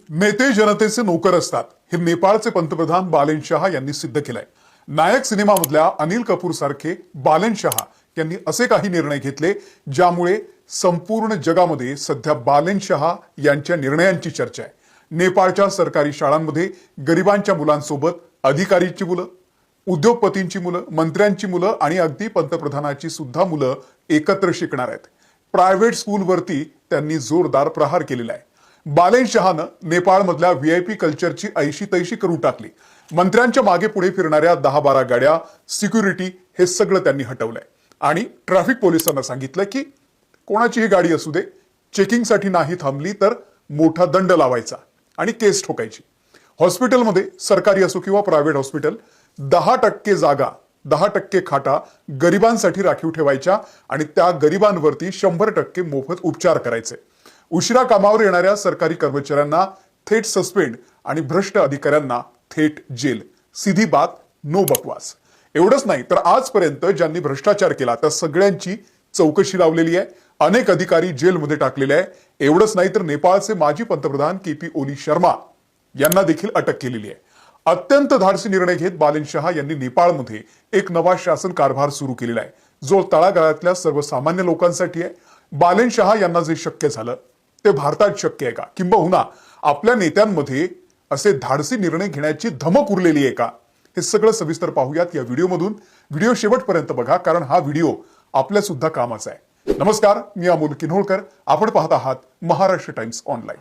नेते जनतेचे नोकर असतात हे नेपाळचे पंतप्रधान बालेन शहा यांनी सिद्ध केलंय। नायक सिनेमामधल्या अनिल कपूर सारखे बालेन शहा यांनी असे काही निर्णय घेतले ज्यामुळे संपूर्ण जगामध्ये सध्या बालेन शहा यांच्या निर्णयांची चर्चा आहे। नेपाळच्या सरकारी शाळांमध्ये गरिबांच्या मुलांसोबत अधिकारीची मुलं, उद्योगपतींची मुलं, मंत्र्यांची मुलं आणि अगदी पंतप्रधानाची सुद्धा मुलं एकत्र शिकणार आहेत। प्रायव्हेट स्कूलवरती त्यांनी जोरदार प्रहार केलेला आहे। बालेन शहानं नेपाळमधल्या व्हीआयपी कल्चरची ऐशी तैशी करून टाकली। मंत्र्यांच्या मागे पुढे फिरणाऱ्या 10-12 गाड्या, सिक्युरिटी हे सगळं त्यांनी हटवलंय आणि ट्रॅफिक पोलिसांना सांगितलं की कोणाचीही गाडी असू दे, चेकिंगसाठी नाही थांबली तर मोठा दंड लावायचा आणि केस ठोकायची। हॉस्पिटलमध्ये सरकारी असो किंवा प्रायव्हेट हॉस्पिटल 10% जागा, 10% खाटा गरिबांसाठी राखीव ठेवायच्या आणि त्या गरिबांवरती 100% मोफत उपचार करायचे। उशिरा कामावर येणाऱ्या सरकारी कर्मचाऱ्यांना थेट सस्पेंड आणि भ्रष्ट अधिकाऱ्यांना थेट जेल। सीधी बात, नो बकवास। एवढंच नाही तर आजपर्यंत ज्यांनी भ्रष्टाचार केला त्या सगळ्यांची चौकशी लावलेली आहे। अनेक अधिकारी जेलमध्ये टाकलेले आहे। एवढंच नाही तर नेपाळचे माजी पंतप्रधान केपी ओली शर्मा यांना देखील अटक केलेली आहे। अत्यंत धाडसी निर्णय घेत बालेन शहा यांनी नेपाळमध्ये एक नवा शासन कारभार सुरू केलेला आहे जो तळागाळातल्या सर्वसामान्य लोकांसाठी आहे। बालेन शहा यांना जे शक्य झालं ते भारतात शक्य आहे का, किंबहुना आपल्या नेत्यांमध्ये असे धाडसी निर्णय घेण्याची धमक उरलेली आहे का, हे सगळं सविस्तर पाहूयात या व्हिडिओमधून। व्हिडिओ शेवटपर्यंत बघा कारण हा व्हिडिओ आपल्या सुद्धा कामाचा आहे। नमस्कार, मी अमोल किन्होळकर, आपण पाहत आहात महाराष्ट्र टाइम्स ऑनलाईन।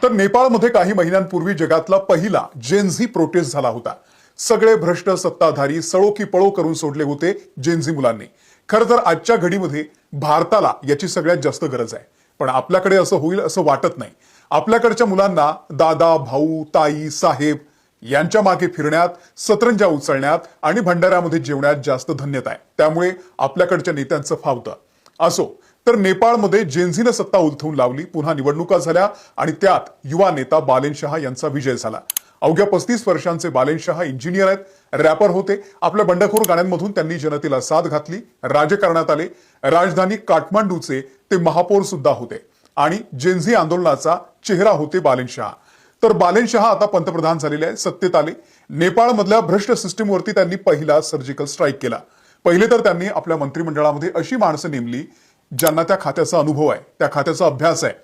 तर नेपाळमध्ये काही महिन्यांपूर्वी जगातला पहिला जेनझी प्रोटेस्ट झाला होता। सगळे भ्रष्ट सत्ताधारी सळो की पळो करून सोडले होते जेनझी मुलांनी। खरं तर आजच्या घडीमध्ये भारताला याची सगळ्यात जास्त गरज आहे, पण आपल्याकडे असं होईल असं वाटत नाही। आपल्याकडच्या मुलांना दादा, भाऊ, ताई, साहेब यांच्या मागे फिरण्यात, सतरंजा उचलण्यात आणि भंडाऱ्यामध्ये जेवण्यात जास्त धन्यता आहे। त्यामुळे आपल्याकडच्या नेत्यांचं फावतं। असो तर नेपाळमध्ये जेनझीनं सत्ता उलथवून लावली, पुन्हा निवडणुका झाल्या आणि त्यात युवा नेता बालेन शहा यांचा विजय झाला। अवघ्या 35 वर्षांचे बालेन शहा इंजिनियर आहेत, रॅपर होते। आपल्या बंडखोर गाण्यांमधून त्यांनी जनतेला साथ घातली, राजकारणात आले। राजधानी काठमांडूचे ते महापौर सुद्धा होते आणि जेनझी आंदोलनाचा चेहरा होते बालेन शहा। तर बालेन शहा आता पंतप्रधान झालेले आहे, सत्तेत आले। नेपाळमधल्या भ्रष्ट सिस्टीमवरती त्यांनी पहिला सर्जिकल स्ट्राईक केला। पहिले तर त्यांनी आपल्या मंत्रिमंडळामध्ये अशी माणसं नेमली ज्यांना त्या खात्याचा अनुभव आहे, त्या खात्याचा अभ्यास आहे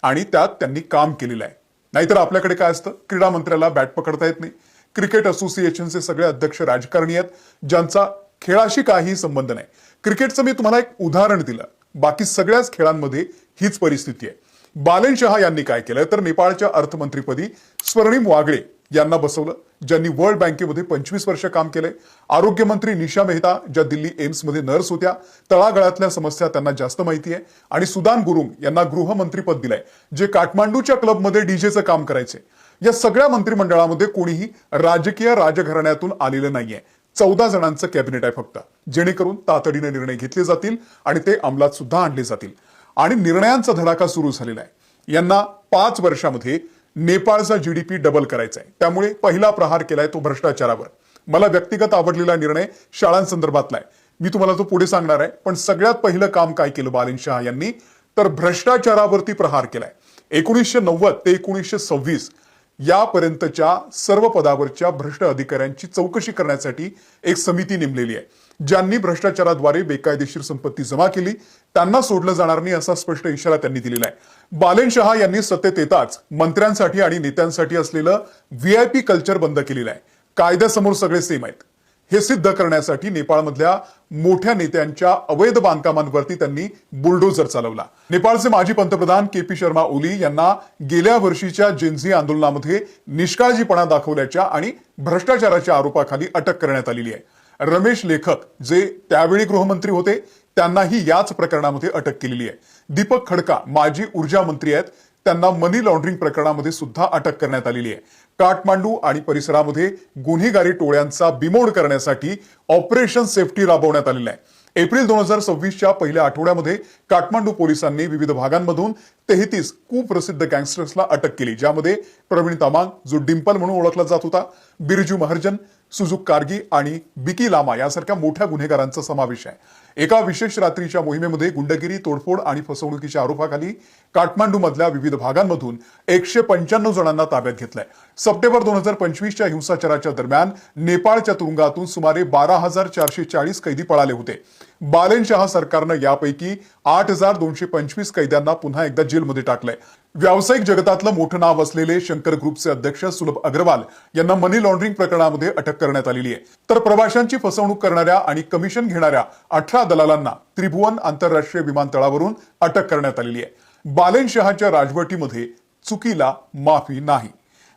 आणि त्यात त्यांनी काम केलेलं आहे। नाहीतर आपल्याकडे काय असतं, क्रीडा मंत्र्याला बॅट पकडता येत नाही। क्रिकेट असोसिएशनचे सगळे अध्यक्ष राजकारणी आहेत ज्यांचा खेळाशी काही संबंध नाही। क्रिकेटचं मी तुम्हाला एक उदाहरण दिलं, बाकी सगळ्याच खेळांमध्ये हीच परिस्थिती आहे। बालेन शहा यांनी काय केलं तर नेपाळच्या अर्थमंत्रीपदी स्वर्णिम वागळे यांना बसवलं, ज्यांनी वर्ल्ड बँकेमध्ये 25 वर्ष काम केले। आरोग्यमंत्री निशा मेहता ज्या दिल्ली एम्समध्ये नर्स होत्या, तळागाळातल्या समस्या त्यांना जास्त माहिती आहे। आणि सुदान गुरुंग यांना गृहमंत्रीपद दिलंय, जे काठमांडूच्या क्लबमध्ये डीजेचं काम करायचे। या सगळ्या मंत्रिमंडळामध्ये कोणीही राजकीय राजघराण्यातून आलेलं नाहीये। 14 जणांचं कॅबिनेट आहे फक्त, जेणेकरून तातडीने निर्णय घेतले जातील आणि ते अंमलात सुद्धा आणले जातील। आणि निर्णयांचा धडाका सुरू झालेला आहे। यांना 5 वर्षामध्ये नेपाळचा जीडीपी डबल करायचा आहे। त्यामुळे पहिला प्रहार केलाय तो भ्रष्टाचारावर। मला व्यक्तिगत आवडलेला निर्णय शाळांसंदर्भातला आहे, मी तुम्हाला तो पुढे सांगणार आहे। पण सगळ्यात पहिलं काम काय केलं बालेन शहा यांनी तर भ्रष्टाचारावरती प्रहार केलाय। 1990 ते 1926 यापर्यंतच्या सर्व पदावरच्या भ्रष्ट अधिकाऱ्यांची चौकशी करण्यासाठी एक समिती नेमलेली आहे। ज्यांनी भ्रष्टाचाराद्वारे बेकायदेशीर संपत्ती जमा केली त्यांना सोडलं जाणार नाही असा स्पष्ट इशारा त्यांनी दिलेला आहे। बालेन शहा यांनी सत्तेत येताच मंत्र्यांसाठी आणि नेत्यांसाठी असलेलं व्हीआयपी कल्चर बंद केलेलं आहे। कायद्यासमोर सगळे सेम आहेत हे सिद्ध करण्यासाठी नेपाळमधल्या मोठ्या नेत्यांच्या अवैध बांधकामांवरती त्यांनी बुलडोझर चालवला। नेपाळचे माजी पंतप्रधान केपी शर्मा ओली यांना गेल्या वर्षीच्या जेनझी आंदोलनामध्ये निष्काळजीपणा दाखवल्याच्या आणि भ्रष्टाचाराच्या आरोपाखाली अटक करण्यात आलेली आहे। रमेश लेखक जे त्यावेळी गृहमंत्री होते त्यांनाही याच प्रकरणामध्ये अटक केलेली आहे। दीपक खडका माजी ऊर्जा मंत्री आहेत, त्यांना मनी लॉन्ड्रिंग प्रकरणामध्ये सुद्धा अटक करण्यात आलेली आहे। काठमांडू आणि परिसरामध्ये गुन्हेगारी टोळ्यांचा बिमोड करण्यासाठी ऑपरेशन सेफ्टी राबवण्यात आलेलं आहे। एप्रिल 2026च्या पहिल्या आठवड्यामध्ये काठमांडू पोलिसांनी विविध भागांमधून 33 कुप्रसिद्ध गँगस्टर्सला अटक केली, ज्यामध्ये प्रवीण तामांग जो डिंपल म्हणून ओळखला जात होता, बिरजू महर्जन, सुजुक कार्गी आणि बिकी लामा यासारख्या मोठ्या गुन्हेगारांचा समावेश आहे। एका विशेष रात्रीच्या मोहिमेमध्ये गुंडगिरी, तोडफोड आणि फसवणुकीच्या आरोपाखाली काठमांडूमधल्या विविध भागांमधून 195 जणांना ताब्यात घेतलंय। सप्टेंबर 2025च्या हिंसाचाराच्या दरम्यान नेपाळच्या तुरुंगातून सुमारे 12,440 कैदी पळाले होते। बालेनशाह सरकारनं यापैकी 8,225 कैद्यांना पुन्हा एकदा जेलमध्ये टाकलंय। व्यावसायिक जगतातलं मोठं नाव असलेले शंकर ग्रुपचे अध्यक्ष सुलभ अग्रवाल यांना मनी लॉन्ड्रिंग प्रकरणामध्ये अटक करण्यात आलेली आहे। तर प्रवाशांची फसवणूक करणाऱ्या आणि कमिशन घेणाऱ्या 18 दलालांना त्रिभुवन आंतरराष्ट्रीय विमानतळावरून अटक करण्यात आलेली आहे। बालेनशहाच्या राजवटीमध्ये चुकीला माफी नाही।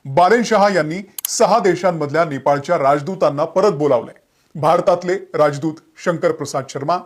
बालेनशाह यांनी 6 देशांमधल्या नेपाळच्या राजदूतांना परत बोलावलंय। भारतातले राजदूत शंकर प्रसाद शर्मा,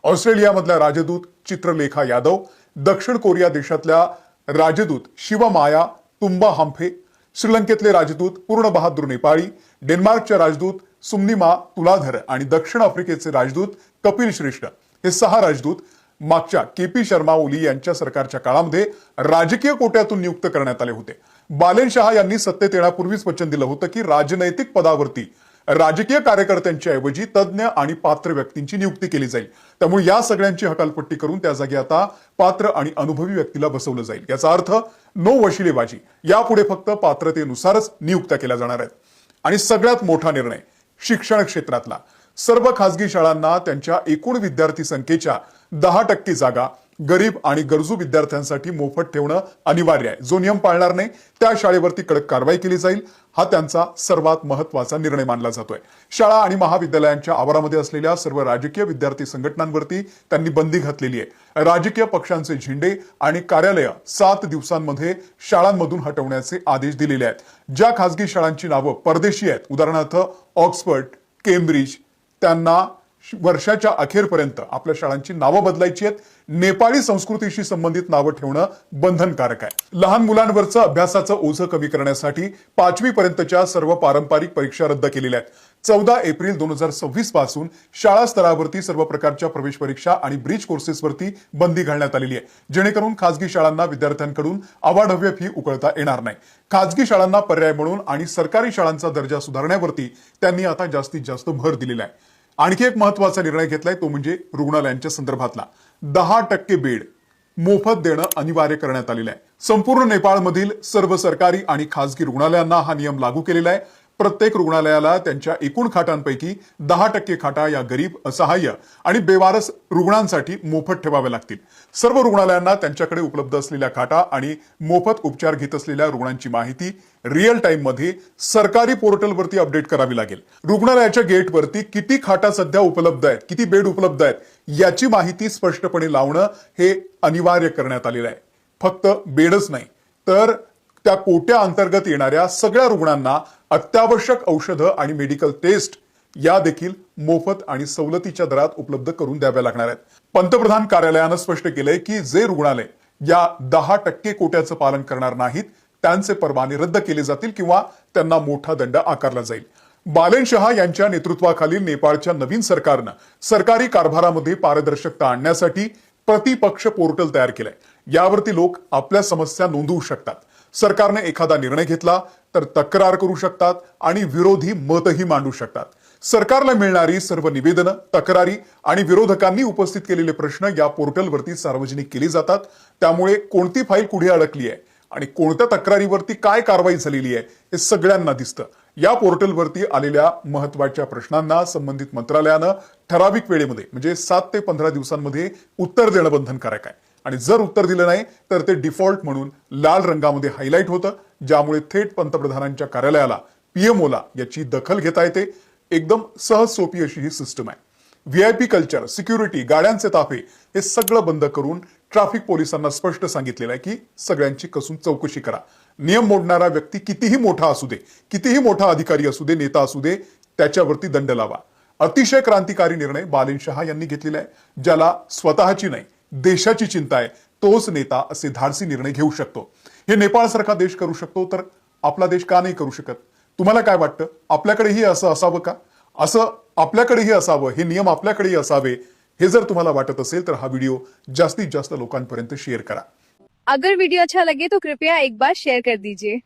ऑस्ट्रेलियामधल्या राजदूत चित्रलेखा यादव, दक्षिण कोरिया देशातल्या राजदूत शिवमाया तुम्बा हाम्फे, श्रीलंकेतले राजदूत पूर्ण बहादूर नेपाळी, डेन्मार्कचे राजदूत सुम्निमा तुलाधर आणि दक्षिण आफ्रिकेचे राजदूत कपिल श्रेष्ठ हे 6 राजदूत मागच्या केपी शर्मा ओली यांच्या सरकारच्या काळामध्ये राजकीय कोट्यातून नियुक्त करण्यात आले होते। बालेनशाह यांनी सत्तेत येण्यापूर्वीच वचन दिलं होतं की राजनैतिक पदावरती राजकीय कार्यकर्त्यांच्या ऐवजी तज्ञ आणि पात्र व्यक्तींची नियुक्ती केली जाईल। त्यामुळे या सगळ्यांची हकालपट्टी करून त्या जागी आता पात्र आणि अनुभवी व्यक्तीला बसवलं जाईल। याचा अर्थ नो वशिलेबाजी, यापुढे फक्त पात्रतेनुसारच नियुक्त्या केल्या जाणार आहेत। आणि सगळ्यात मोठा निर्णय शिक्षण क्षेत्रातला। सर्व खासगी शाळांना त्यांच्या एकूण विद्यार्थी संख्येच्या 10% जागा गरीब आणि गरजू विद्यार्थ्यांसाठी मोफत ठेवणं अनिवार्य आहे। जो नियम पाळणार नाही त्या शाळेवरती कडक कारवाई केली जाईल, हा त्यांचा सर्वात महत्त्वाचा निर्णय मानला जातोय। शाळा आणि महाविद्यालयांच्या आवारामध्ये असलेल्या सर्व राजकीय विद्यार्थी संघटनांवरती त्यांनी बंदी घातलेली आहे। राजकीय पक्षांचे झेंडे आणि कार्यालय 7 दिवसांमध्ये शाळांमधून हटवण्याचे आदेश दिलेले आहेत। ज्या खासगी शाळांची नावं परदेशी आहेत, उदाहरणार्थ ऑक्सफर्ड, केम्ब्रिज, त्यांना वर्षाच्या अखेरपर्यंत आपल्या शाळांची नावं बदलायची आहेत। नेपाळी संस्कृतीशी संबंधित नावं ठेवणं बंधनकारक आहे। लहान मुलांवरचं अभ्यासाचं ओझं कमी करण्यासाठी 5वी पर्यंतच्या सर्व पारंपरिक परीक्षा रद्द केलेल्या आहेत। 14 एप्रिल 2026 पासून शाळा स्तरावरती सर्व प्रकारच्या प्रवेश परीक्षा आणि ब्रिज कोर्सेसवरती बंदी घालण्यात आलेली आहे, जेणेकरून खासगी शाळांना विद्यार्थ्यांकडून अवाढव्य फी उकळता येणार नाही। खासगी शाळांना पर्याय म्हणून आणि सरकारी शाळांचा दर्जा सुधारण्यावरती त्यांनी आता जास्तीत जास्त भर दिलेला आहे। आणखी एक महत्त्वाचा निर्णय घेतलाय, तो म्हणजे रुग्णालयांच्या संदर्भातला 10% बेड मोफत देणं अनिवार्य करण्यात आलेलं आहे। संपूर्ण नेपाळमधील सर्व सरकारी आणि खासगी रुग्णालयांना हा नियम लागू केलेला आहे। प्रत्येक रुग्णालयाला त्यांच्या एकूण खाटांपैकी 10% खाटा या गरीब, असहाय्य आणि बेवारस रुग्णांसाठी मोफत ठेवाव्या लागतील। सर्व रुग्णालयांना त्यांच्याकडे उपलब्ध असलेल्या खाटा आणि मोफत उपचार घेत असलेल्या रुग्णांची माहिती रिअल टाइम मध्ये सरकारी पोर्टलवरती अपडेट करावी लागेल। रुग्णालयाच्या गेटवरती किती खाटा सध्या उपलब्ध आहेत, किती बेड उपलब्ध आहेत, याची माहिती स्पष्टपणे लावणं हे अनिवार्य करण्यात आलेलं आहे। फक्त बेडच नाही तर त्या कोट्या अंतर्गत येणाऱ्या सगळ्या रुग्णांना अत्यावश्यक औषधं आणि मेडिकल टेस्ट या देखील मोफत आणि सवलतीच्या दरात उपलब्ध करून द्याव्या लागणार आहेत। पंतप्रधान कार्यालयानं स्पष्ट केलंय की जे रुग्णालय या 10% कोट्याचं पालन करणार नाहीत त्यांचे परवाने रद्द केले जातील किंवा त्यांना मोठा दंड आकारला जाईल। बालेनशाह यांच्या नेतृत्वाखालील नेपाळच्या नवीन सरकारनं सरकारी कारभारामध्ये पारदर्शकता आणण्यासाठी प्रतिपक्ष पोर्टल तयार केलंय। यावरती लोक आपल्या समस्या नोंदवू शकतात। सरकारने एखादा निर्णय घेतला तर तक्रार करू शकतात आणि विरोधी मतही मांडू शकतात। सरकारला मिळणारी सर्व निवेदनं, तक्रारी आणि विरोधकांनी उपस्थित केलेले प्रश्न या पोर्टलवरती सार्वजनिक केली जातात। त्यामुळे कोणती फाईल कुठे अडकली आहे आणि कोणत्या तक्रारीवरती काय कारवाई झालेली आहे हे सगळ्यांना दिसतं। या पोर्टलवरती आलेल्या महत्त्वाच्या प्रश्नांना संबंधित मंत्रालयानं ठराविक वेळेमध्ये म्हणजे 7 ते 15 दिवसांमध्ये उत्तर देणं बंधनकारक आहे। आणि जर उत्तर दिलं नाही तर ते डिफॉल्ट म्हणून लाल रंगामध्ये हायलाइट होतं, ज्यामुळे थेट पंतप्रधानांच्या कार्यालयाला, पीएमओला याची दखल घेता येते। एकदम सहज सोपी अशी ही सिस्टम आहे। व्हीआयपी कल्चर, सिक्युरिटी, गाड्यांचे ताफे हे सगळं बंद करून ट्रॅफिक पोलिसांना स्पष्ट सांगितलेलं आहे की सगळ्यांची कसून चौकशी करा। नियम मोडणारा व्यक्ती कितीही मोठा असू दे, कितीही मोठा अधिकारी असू दे, नेता असू दे, त्याच्यावरती दंड लावा। अतिशय क्रांतिकारी निर्णय बालेनशाह यांनी घेतलेला आहे। ज्याला स्वतःची नाही देशाची चिंता आहे तोच नेता असे धाडसी निर्णय घेऊ शकतो। हे नेपाळसारखा देश करू शकतो तर आपला देश का नाही करू शकत? तुम्हाला काय वाटतं? आपल्याकडेही असं असावं का? असं आपल्याकडेही असावं, हे नियम आपल्याकडेही असावे, हे जर तुम्हाला वाटत असेल तर हा व्हिडिओ जास्तीत जास्त लोकांपर्यंत शेअर करा। अगर वीडियो अच्छा लगे तो कृपया एक बार शेयर कर दीजिए।